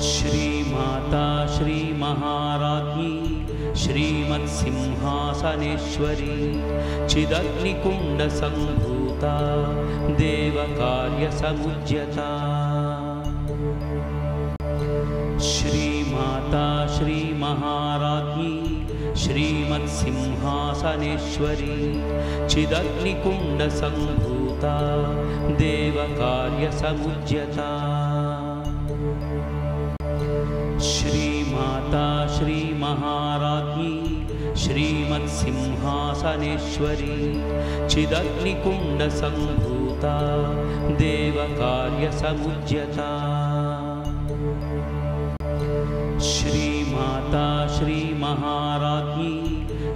श्रीमाता श्रीमहाराज्ञी श्रीमत्सिंहासनेश्वरी चिदग्निकुण्डसम्भूता देवकार्यसमुज्यता। श्रीमाता श्रीमहाराज्ञी श्रीमत्सिंहासनेश्वरी चिदग्निकुण्डसम्भूता देवकार्यसमुज्यता। श्रीमाता श्रीमहाराज्ञी श्रीमत्सिंहासनेश्वरी चिदग्निकुण्डसम्भूता देवकार्यसमुज्यता। श्रीमाता श्रीमहाराज्ञी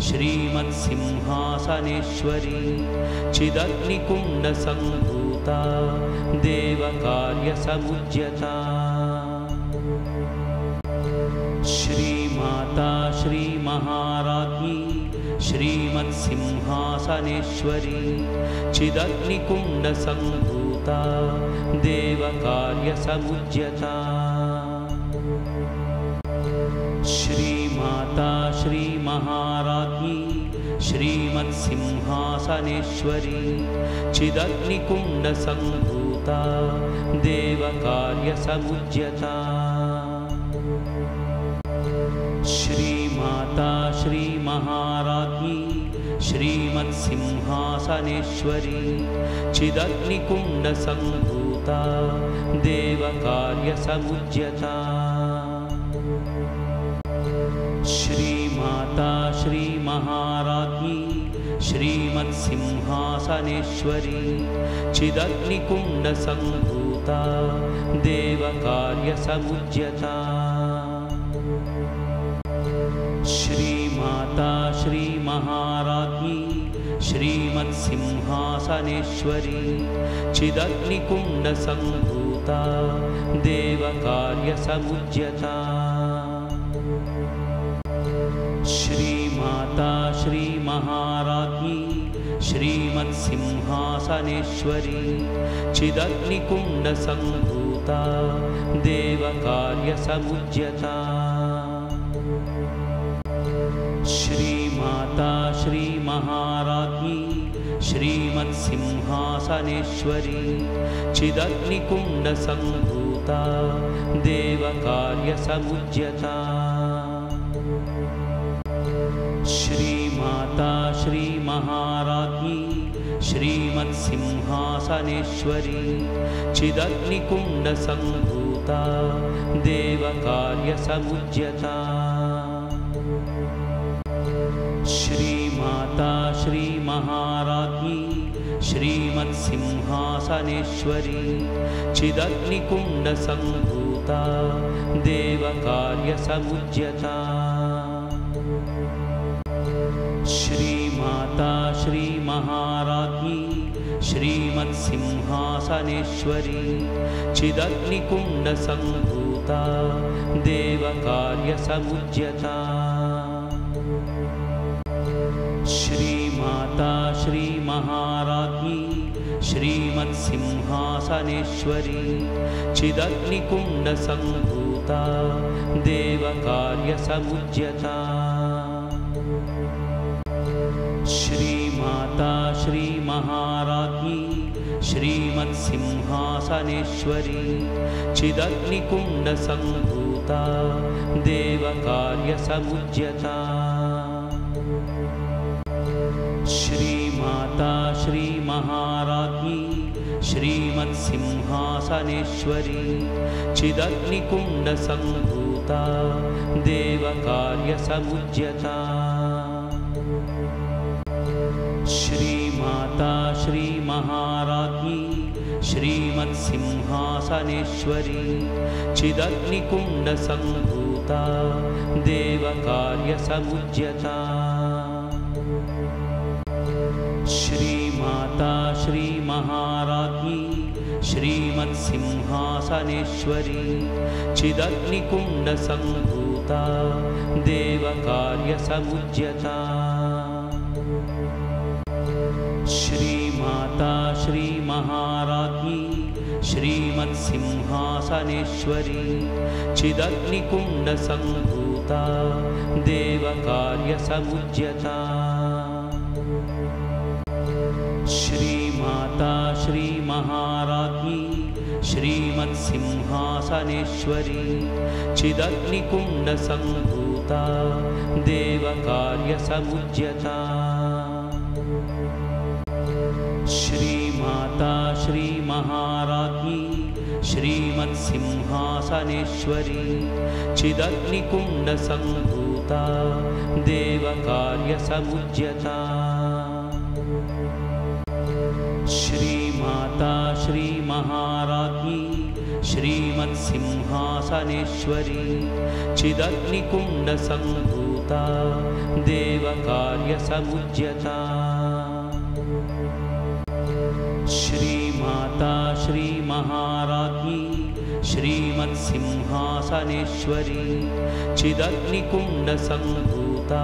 श्रीमत्सिंहासनेश्वरी चिदग्निकुण्डसम्भूता देवकार्यसमुज्यता। श्रीमाता श्रीमहाराज्ञी श्रीमत्सिंहासनेश्वरी चिदग्निकुण्डसम्भूता देवकार्यसमुज्यता। श्रीमाता श्रीमहाराज्ञी श्रीमत्सिंहासनेश्वरी चिदग्निकुण्डसम्भूता देवकार्यसमुज्यता। श्रीमाता श्रीमहाराज्ञी श्रीमत्सिंहासनेश्वरी चिदग्निकुण्डसम्भूता देवकार्यसमुज्यता। श्रीमाता श्रीमहाराज्ञी श्रीमत्सिंहासनेश्वरी चिदग्निकुण्डसम्भूता देवकार्यसमुज्यता। श्रीमाता श्रीमहाराज्ञी श्रीमत्सिंहासनेश्वरी चिदग्निकुण्डसम्भूता देवकार्यसमुज्यता। श्रीमाता श्रीमहाराज्ञी श्रीमत्सिंहासनेश्वरी चिदग्निकुण्डसम्भूता देवकार्यसमुज्यता। श्रीमाता श्रीमहाराज्ञी श्रीमत्सिंहासनेश्वरी चिदग्निकुण्डसम्भूता देवकार्यसमुज्यता। श्रीमाता श्रीमहाराज्ञी श्रीमत्सिंहासनेश्वरी चिदग्निकुण्डसम्भूता देवकार्यसमुज्यता। श्रीमाता श्रीमहाराज्ञी श्रीमत्सिंहासनेश्वरी चिदग्निकुण्डसम्भूता देवकार्यसमुज्यता। श्रीमाता श्रीमहाराज्ञी श्रीमत्सिंहासनेश्वरी चिदग्निकुण्डसम्भूता देवकार्यसमुज्यता। श्रीमाता श्रीमहाराज्ञी श्रीमत्सिंहासनेश्वरी चिदग्निकुण्डसम्भूता देवकार्यसमुज्यता। श्रीमाता श्रीमहाराज्ञी श्रीमत्सिंहासनेश्वरी चिदग्निकुण्डसम्भूता देवकार्यसमुज्यता। श्रीमाता श्रीमहाराज्ञी श्रीमत्सिंहासनेश्वरी चिदग्निकुण्डसम्भूता देवकार्यसमुज्यता। श्रीमाता श्रीमहाराज्ञी श्रीमत्सिंहासनेश्वरी चिदग्निकुण्डसम्भूता देवकार्यसमुज्यता। श्रीमाता श्रीमहाराज्ञी श्रीमत्सिंहासनेश्वरी चिदग्निकुण्डसम्भूता देवकार्यसमुज्यता। श्रीमाता श्रीमहाराज्ञी श्रीमत्सिंहासनेश्वरी चिदग्निकुण्डसम्भूता देवकार्यसमुद्यता श्रीमाता श्रीमहाराज्ञी श्रीमत्सिंहासनेश्वरी चिदग्निकुण्डसम्भूता देवकार्यसमुद्यता श्रीमाता श्रीमहाराज्ञी श्रीमत्सिंहासनेश्वरी चिदग्निकुण्डसम्भूता देवकार्यसमुद्यता श्रीमाता श्रीमहाराज्ञी श्रीमत्सिंहासनेश्वरी चिदग्निकुण्डसम्भूता देवकार्यसमुद्यता श्रीमाता श्रीमहाराज्ञी श्रीमत्सिंहासनेश्वरी चिदग्निकुण्डसम्भूता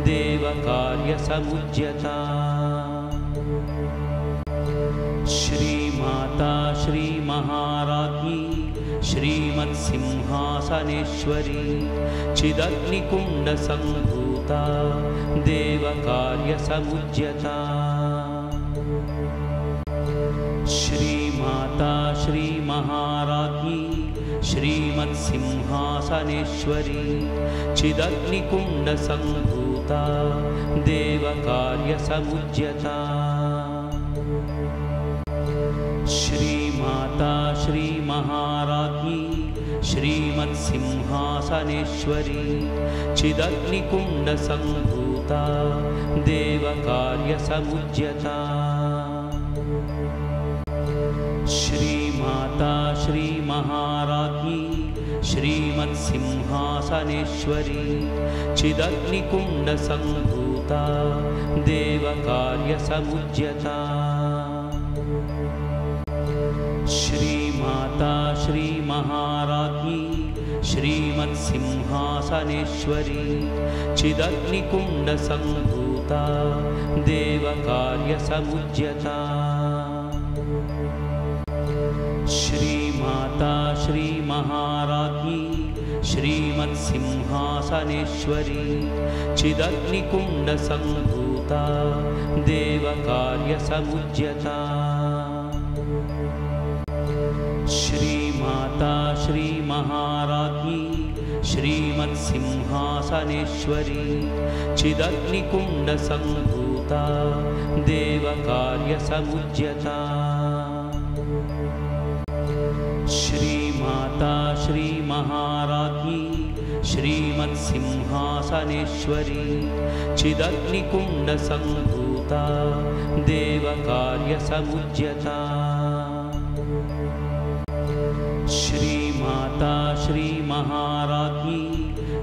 देवकार्यसमुद्यता श्रीमाता श्रीमहाराज्ञी श्रीमत्सिंहासनेश्वरी चिदग्निकुण्डसम्भूता देवकार्यसमुद्यता श्रीमाता श्रीमहाराज्ञी श्रीमत्सिंहासनेश्वरी चिदग्निकुण्डसम्भूता देवकार्यसमुद्यता श्रीमाता श्रीमहाराज्ञी श्रीमत्सिंहासनेश्वरी चिदग्निकुण्डसम्भूता देवकार्यसमुद्यता श्रीमाता श्रीमहाराज्ञी श्रीमत्सिंहासनेश्वरी चिदग्निकुण्डसम्भूता देवकार्यसमुद्यता श्रीमाता श्रीमहाराज्ञी श्रीमत्सिंहासनेश्वरी चिदग्निकुण्डसम्भूता देवकार्यसमुद्यता श्रीमाता श्रीमहाराज्ञी श्रीमत्सिंहासनेश्वरी चिदग्निकुण्डसम्भूता देवकार्यसमुद्यता श्रीमाता श्रीमहाराज्ञी श्रीमत्सिंहासनेश्वरी चिदग्निकुण्डसम्भूता देवकार्यसमुद्यता श्रीमाता श्रीमहाराज्ञी श्रीमत्सिंहासनेश्वरी चिदग्निकुण्डसम्भूता देवकार्यसमुद्यता श्रीमाता श्रीमहाराज्ञी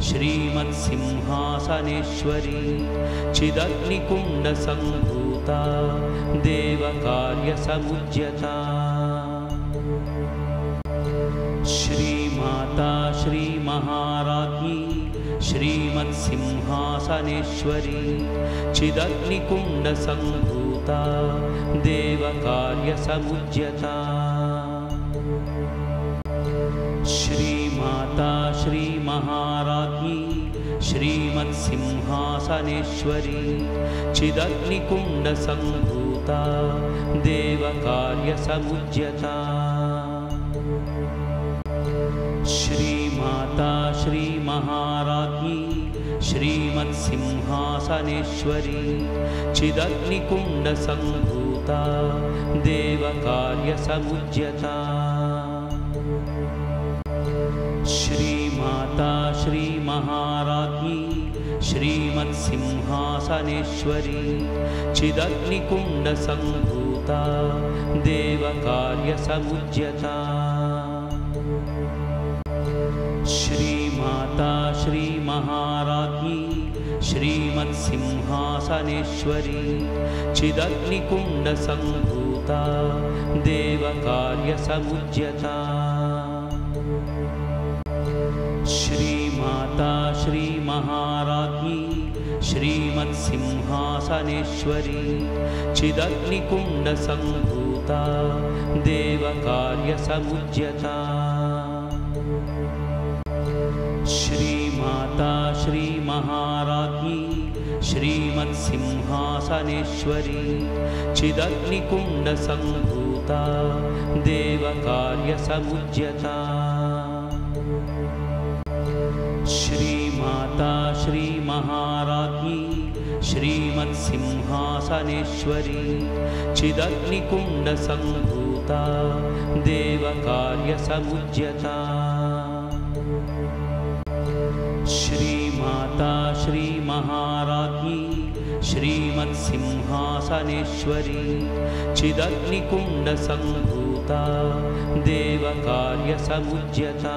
श्रीमत्सिंहासनेश्वरी चिदग्निकुण्डसम्भूता देवकार्यसमुद्यता श्रीमाता श्रीमहाराज्ञी श्रीमत्सिंहासनेश्वरी चिदग्निकुण्डसम्भूता देवकार्यसमुद्यता श्रीमाता श्रीमहाराज्ञी श्रीमत्सिंहासनेश्वरी चिदग्निकुण्डसम्भूता देवकार्यसमुद्यता श्रीमाता श्रीमहाराज्ञी श्रीमत्सिंहासनेश्वरी चिदग्निकुण्डसम्भूता देवकार्यसमुद्यता श्रीमाता श्रीमहाराज्ञी श्रीमत्सिंहासनेश्वरी चिदग्निकुण्डसम्भूता देवकार्यसमुद्यता श्रीमाता श्रीमहाराज्ञी श्रीमत्सिंहासनेश्वरी चिदग्निकुण्डसम्भूता देवकार्यसमुद्यता श्रीमाता श्रीमहाराज्ञी श्रीमत्सिंहासनेश्वरी चिदग्निकुण्डसम्भूता सम्भूता देवकार्यसमुज्यता श्रीमाता श्रीमहाराज्ञी श्रीमत्सिंहासनेश्वरी चिदग्निकुण्डसम्भूता देवकार्यसमुज्यता श्रीमाता श्रीमहाराज्ञी श्रीमत्सिंहासनेश्वरी चिदग्निकुण्डसम्भूता देवकार्यसमुज्यता श्रीमाता श्रीमहाराज्ञी श्रीमत्सिंहासनेश्वरी चिदग्निकुण्डसम्भूता देवकार्यसमुज्यता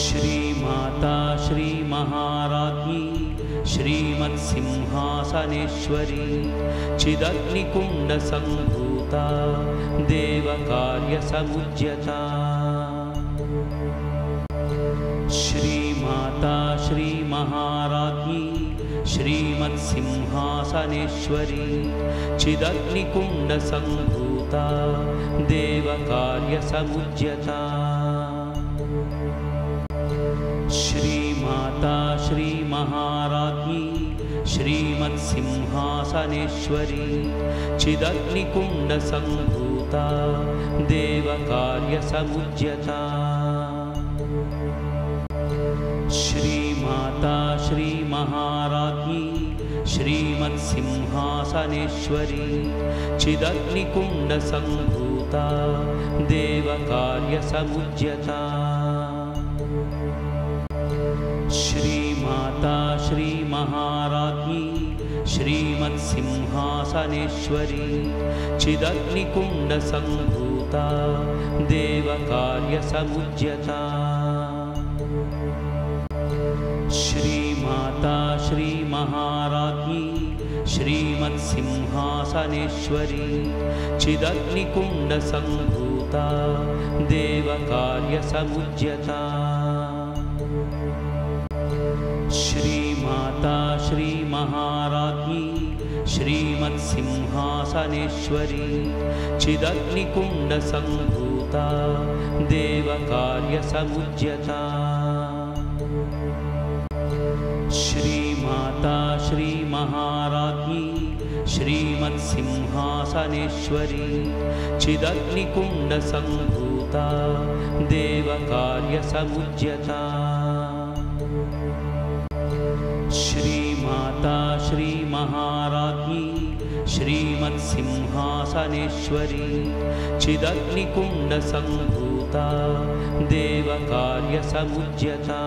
श्रीमाता श्रीमहाराज्ञी श्रीमत्सिंहासनेश्वरी चिदग्निकुण्डसम्भूता देवकार्यसमुज्यता श्रीमाता श्रीमहाराज्ञी श्रीमत्सिंहासनेश्वरी चिदग्निकुण्डसम्भूता देवकार्यसमुज्यता श्रीमाता श्रीमहाराज्ञी श्रीमत्सिंहासनेश्वरी चिदग्निकुण्डसम्भूता देवकार्यसमुज्यता श्रीमाता श्रीमहाराज्ञी श्रीमत्सिंहासनेश्वरी चिदग्निकुण्डसम्भूता देवकार्यसमुज्यता श्रीमाता श्रीमहाराज्ञी श्रीमत्सिंहासनेश्वरी चिदग्निकुण्डसम्भूता देवकार्यसमुज्यता श्रीमाता श्रीमहाराज्ञी श्रीमत्सिंहासनेश्वरी चिदग्निकुण्डसम्भूता देवकार्यसमुज्यता श्रीमाता श्रीमहाराज्ञी श्रीमत्सिंहासनेश्वरी चिदग्निकुण्डसम्भूता देवकार्यसमुज्यता श्रीमाता श्रीमहाराज्ञी श्रीमत्सिंहासनेश्वरी चिदग्निकुण्डसम्भूता देवकार्यसमुज्यता श्रीमाता श्रीमहाराज्ञी श्रीमत्सिंहासनेश्वरी चिदग्निकुण्डसम्भूता देवकार्यसमुज्यता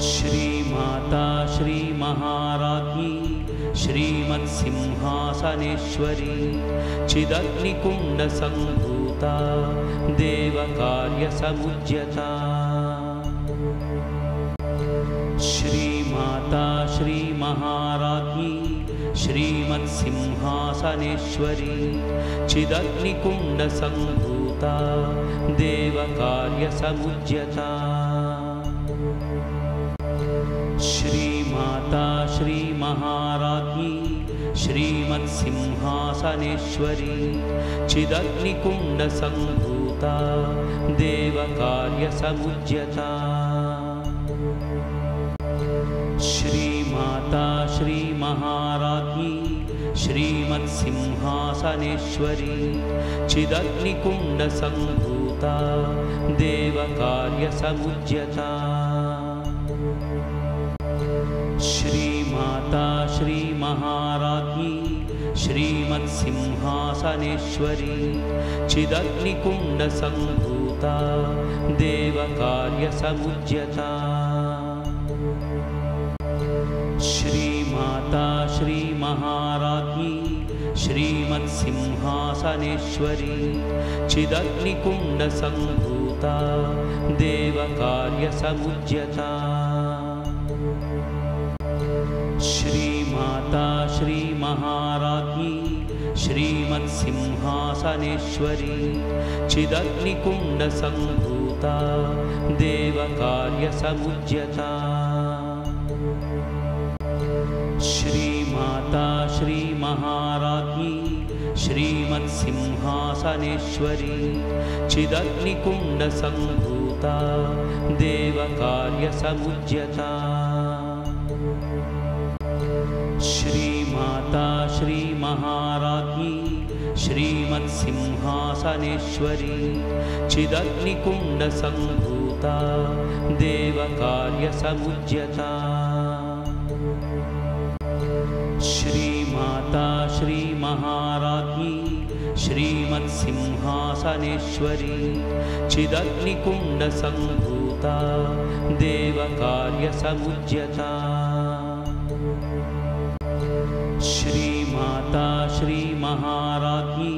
श्रीमाता श्रीमहाराज्ञी श्रीमत्सिंहासनेश्वरी चिदग्निकुण्डसम्भूता देवकार्यसमुज्यता श्रीमाता श्रीमहाराज्ञी श्रीमत्सिंहासनेश्वरी चिदग्निकुण्डसम्भूता देवकार्यसमुज्यता श्रीमाता श्रीमहाराज्ञी श्रीमत्सिंहासनेश्वरी चिदग्निकुण्डसम्भूता देवकार्यसमुज्यता श्रीमाता श्रीमहाराज्ञी श्रीमत्सिंहासनेश्वरी चिदग्निकुण्डसम्भूता देवकार्यसमुज्यता श्रीमाता श्रीमहाराज्ञी श्रीमत्सिंहासनेश्वरी चिदग्निकुण्डसम्भूता देवकार्यसमुज्यता श्रीमाता श्रीमहाराज्ञी श्रीमत्सिंहासनेश्वरी चिदग्निकुण्डसम्भूता देवकार्यसमुज्यता श्रीमाता श्रीमहाराज्ञी श्रीमत्सिंहासनेश्वरी चिदग्निकुण्डसम्भूता देवकार्यसमुज्यता श्रीमाता श्रीमहाराज्ञी श्रीमत्सिंहासनेश्वरी चिदग्निकुण्डसम्भूता देवकार्यसमुज्यता श्रीमाता श्रीमहाराज्ञी श्रीमत्सिंहासनेश्वरी चिदग्निकुण्डसम्भूता देवकार्यसमुज्यता श्रीमाता श्रीमहाराज्ञी श्रीमत्सिंहासनेश्वरी चिदग्निकुण्डसम्भूता देवकार्यसमुज्यता श्रीमाता श्रीमहाराज्ञी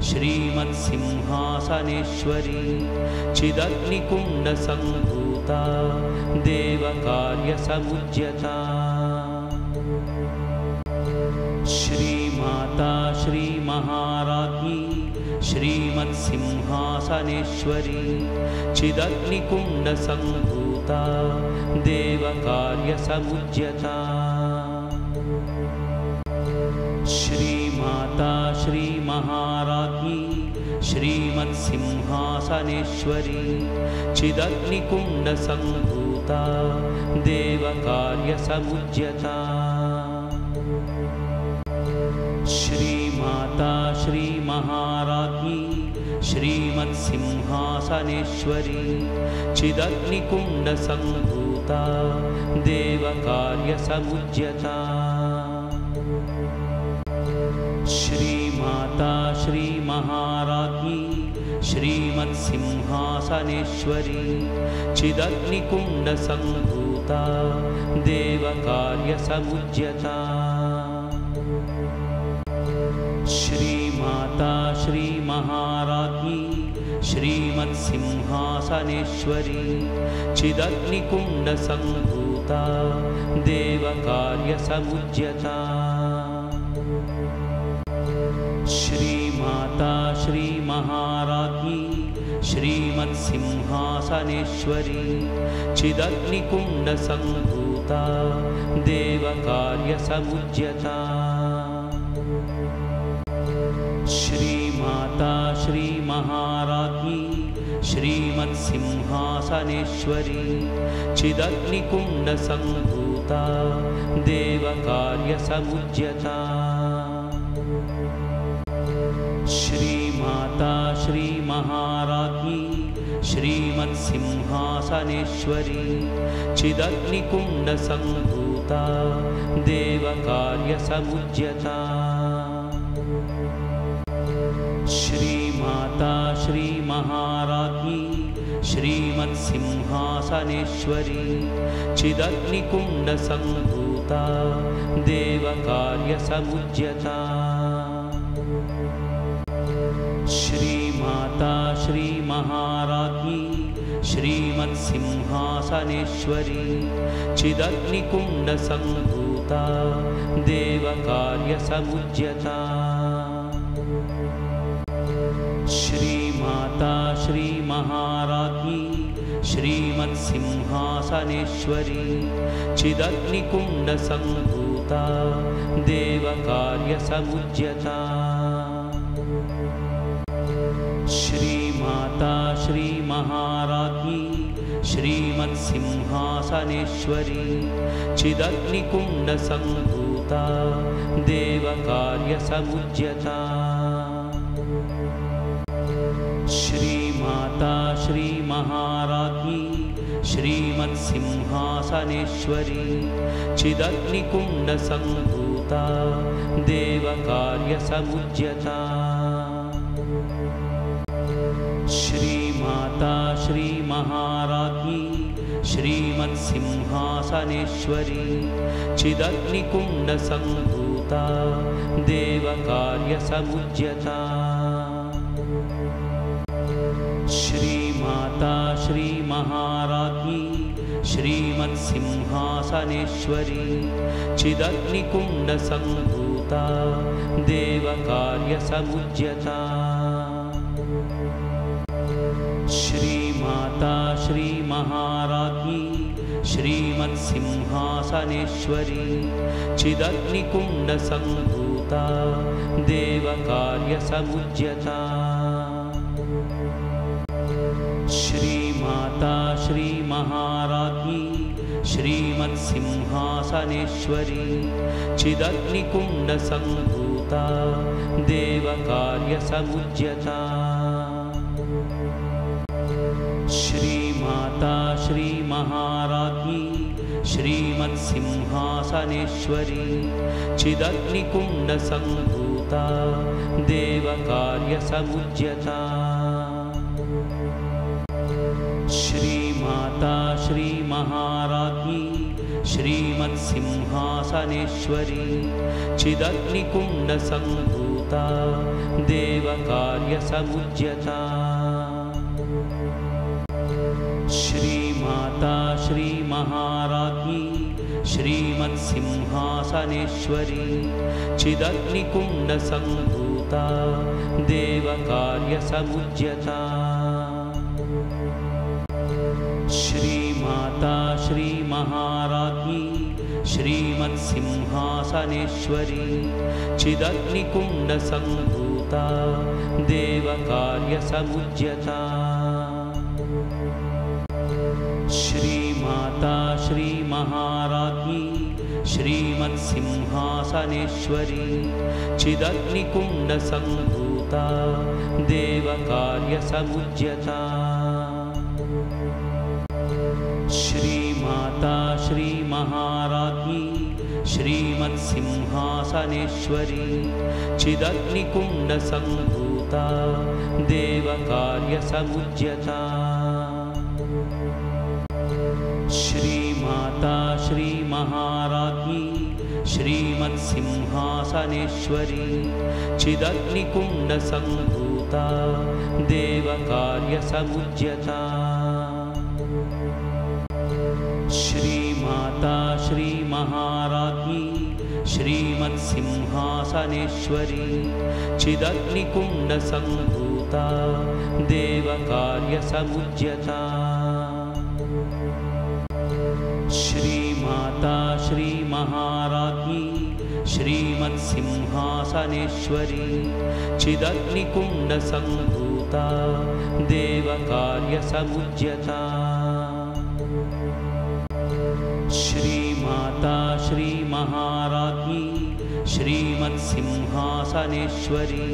श्रीमत्सिंहासनेश्वरी चिदग्निकुण्डसम्भूता देवकार्यसमुज्यता श्रीमाता श्रीमहाराज्ञी श्रीमत्सिंहासनेश्वरी चिदग्निकुण्डसम्भूता देवकार्यसमुज्यता श्रीमाता श्रीमहाराज्ञी श्रीमत्सिंहासनेश्वरी चिदग्निकुण्डसम्भूता देवकार्यसमुज्यता श्रीमाता श्रीमहाराज्ञी श्रीमत्सिंहासनेश्वरी चिदग्निकुण्डसम्भूता देवकार्यसमुज्यता श्रीमाता श्रीमहाराज्ञी श्रीमत्सिंहासनेश्वरी चिदग्निकुण्डसम्भूता देवकार्यसमुज्यता श्रीमाता श्रीमहाराज्ञी श्रीमत्सिंहासनेश्वरी चिदग्निकुण्डसम्भूता देवकार्यसमुज्यता श्रीमाता श्रीमहाराज्ञी श्रीमत्सिंहासनेश्वरी चिदग्निकुण्डसम्भूता देवकार्यसमुज्यता श्रीमाता श्रीमहाराज्ञी श्रीमत्सिंहासनेश्वरी चिदग्निकुण्डसम्भूता देवकार्यसमुज्यता श्रीमाता श्रीमहाराज्ञी श्रीमत्सिंहासनेश्वरी चिदग्निकुण्डसम्भूता देवकार्यसमुज्यता श्रीमाता श्रीमहाराज्ञी श्रीमत्सिंहासनेश्वरी चिदग्निकुण्डसम्भूता देवकार्यसमुज्यता श्रीमाता श्रीमहाराज्ञी श्रीमत्सिंहासनेश्वरी चिदग्निकुण्डसम्भूता देवकार्यसमुज्यता श्रीमाता श्रीमहाराज्ञी श्रीमत्सिंहासनेश्वरी चिदग्निकुण्डसम्भूता देवकार्यसमुज्यता श्रीमाता श्रीमहाराज्ञी श्रीमत्सिंहासनेश्वरी चिदग्निकुण्डसम्भूता देवकार्यसमुज्यता श्रीमाता श्रीमहाराज्ञी श्रीमत्सिंहासनेश्वरी चिदग्निकुण्डसम्भूता देवकार्यसमुज्यता श्रीमाता श्रीमहाराज्ञी श्रीमत्सिंहासनेश्वरी चिदग्निकुण्डसम्भूता देवकार्यसमुज्यता श्रीमाता श्रीमहाराज्ञी श्रीमत्सिंहासनेश्वरी चिदग्निकुण्डसम्भूता देवकार्यसमुज्यता श्रीमाता श्रीमहाराज्ञी श्रीमत्सिंहासनेश्वरी सिंहासनेश्वरी चिदग्निकुण्डसम्भूता देवकार्यसमुद्यता श्रीमाता श्रीमहाराज्ञी श्रीमत्सिंहासनेश्वरी चिदग्निकुण्डसम्भूता देवकार्यसमुद्यता श्रीमाता श्रीमहाराज्ञी श्रीमत्सिंहासनेश्वरी चिदग्निकुण्डसम्भूता देवकार्यसमुद्यता श्रीमाता श्रीमहाराज्ञी श्रीमत्सिंहासनेश्वरी चिदग्निकुण्डसम्भूता देवकार्यसमुद्यता श्रीमाता श्रीमहाराज्ञी श्रीमत्सिंहासनेश्वरी चिदग्निकुण्डसम्भूता देवकार्यसमुद्यता श्रीमाता श्रीमहाराज्ञी श्रीमत्सिंहासनेश्वरी चिदग्निकुण्डसम्भूता देवकार्यसमुद्यता श्रीमाता श्रीमहाराज्ञी श्रीमत्सिंहासनेश्वरी चिदग्निकुण्डसम्भूता देवकार्यसमुद्यता श्रीमाता श्रीमहाराज्ञी श्रीमत्सिंहासनेश्वरी चिदग्निकुण्डसम्भूता देवकार्यसमुद्यता श्रीमाता श्रीमहाराज्ञी श्रीमत्सिंहासनेश्वरी चिदग्निकुण्डसम्भूता देवकार्यसमुद्यता श्रीमाता श्रीमहाराज्ञी श्रीमत्सिंहासनेश्वरी चिदग्निकुण्डसम्भूता देवकार्यसमुद्यता श्रीमाता श्रीमहाराज्ञी श्रीमत्सिंहासनेश्वरी चिदग्निकुण्डसम्भूता देवकार्यसमुद्यता श्रीमाता श्रीमहाराज्ञी श्रीमत्सिंहासनेश्वरी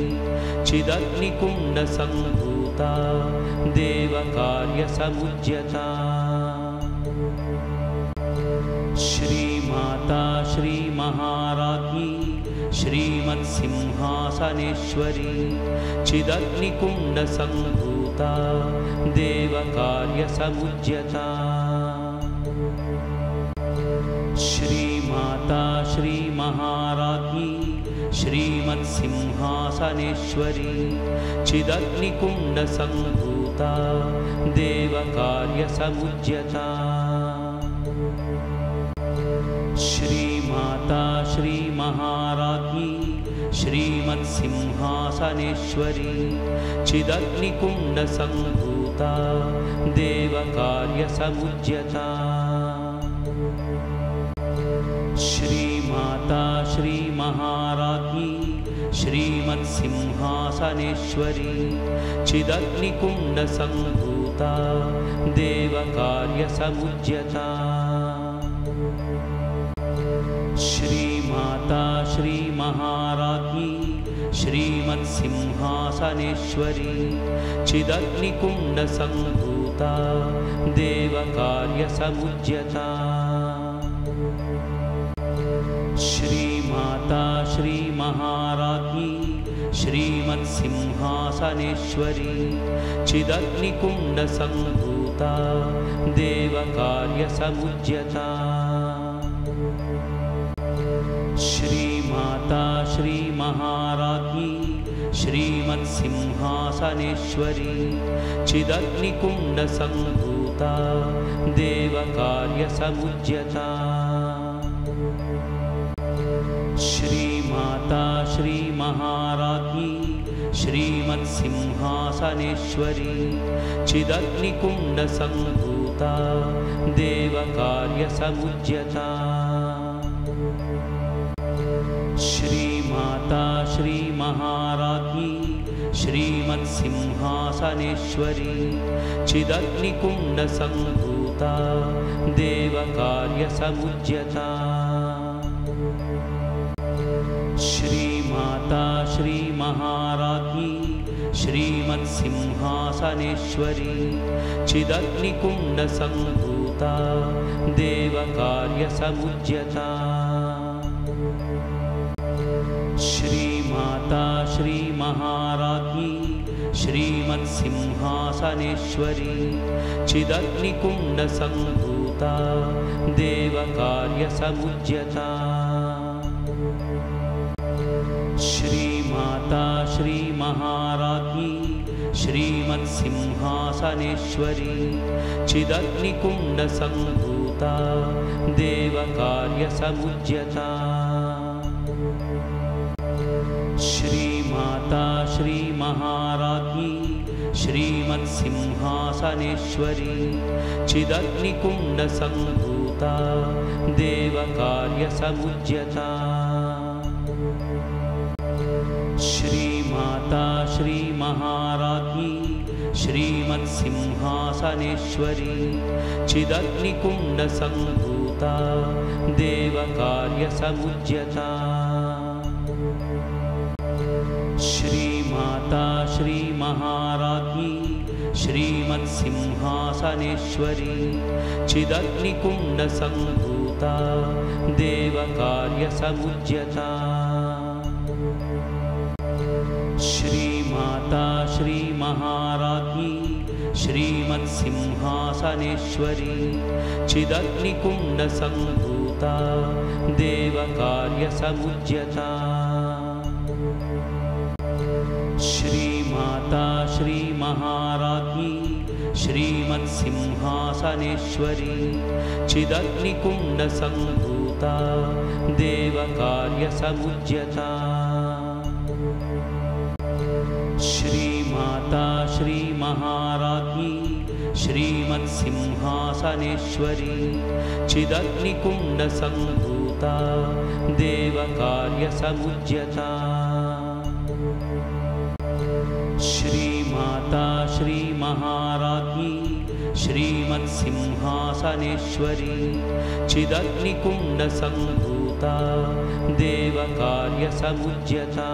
चिदग्निकुण्डसम्भूता देवकार्यसमुद्यता श्रीमाता श्रीमहाराज्ञी श्रीमत्सिंहासनेश्वरी चिदग्निकुण्डसम्भूता देवकार्यसमुद्यता श्रीमाता श्रीमहाराज्ञी श्रीमत्सिंहासनेश्वरी चिदग्निकुण्डसम्भूता देवकार्यसमुद्यता श्रीमाता श्रीमहाराज्ञी श्रीमत्सिंहासनेश्वरी चिदग्निकुण्डसम्भूता देवकार्यसमुद्यता श्रीमाता श्रीमहाराज्ञी श्रीमत्सिंहासनेश्वरी चिदग्निकुण्डसम्भूता देवकार्यसमुद्यता श्रीमाता श्रीमहाराज्ञी श्रीमत्सिंहासनेश्वरी चिदग्निकुण्डसम्भूता देवकार्यसमुद्यता श्रीमाता श्रीमहाराज्ञी श्रीमत्सिंहासनेश्वरी चिदग्निकुण्डसम्भूता देवकार्यसमुद्यता श्रीमाता श्रीमहाराज्ञी श्रीमत्सिंहासनेश्वरी चिदग्निकुण्डसम्भूता देवकार्यसमुद्यता श्रीमाता श्रीमहाराज्ञी श्रीमत्सिंहासनेश्वरी चिदग्निकुण्डसम्भूता देवकार्यसमुज्यता देवकार्यसमुज्यता श्रीमाता श्रीमहाराज्ञी श्रीमत्सिंहासनेश्वरी चिदग्निकुण्डसम्भूता देवकार्यसमुज्यता श्रीमाता श्रीमहाराज्ञी श्रीमत्सिंहासनेश्वरी चिदग्निकुण्डसम्भूता देवकार्यसमुज्यता श्रीमाता श्रीमहाराज्ञी श्रीमत्सिंहासनेश्वरी चिदग्निकुण्डसम्भूता देवकार्यसमुज्यता श्रीमाता श्रीमहाराज्ञी श्रीमत्सिंहासनेश्वरी चिदग्निकुण्डसम्भूता देवकार्यसमुज्यता श्रीमाता श्रीमहाराज्ञी श्रीमत्सिंहासनेश्वरी चिदग्निकुण्डसम्भूता देवकार्यसमुज्यता श्रीमाता श्रीमहाराज्ञी श्रीमत्सिंहासनेश्वरी चिदग्निकुण्डसम्भूता देवकार्यसमुज्यता श्रीमाता श्रीमहाराज्ञी श्रीमत्सिंहासनेश्वरी चिदग्निकुण्डसम्भूता देवकार्यसमुज्यता श्रीमाता श्रीमहाराज्ञी श्रीमत्सिंहासनेश्वरी चिदग्निकुण्डसम्भूता देवकार्यसमुज्यता श्रीमाता श्रीमहाराज्ञी श्रीमत्सिंहासनेश्वरी चिदग्निकुण्डसम्भूता देवकार्यसमुज्यता श्रीमाता श्रीमहाराज्ञी श्रीमत्सिंहासनेश्वरी चिदग्निकुण्डसम्भूता देवकार्यसमुज्यता श्रीमाता श्रीमहाराज्ञी श्रीमत्सिंहासनेश्वरी चिदग्निकुण्डसम्भूता देवकार्यसमुज्यता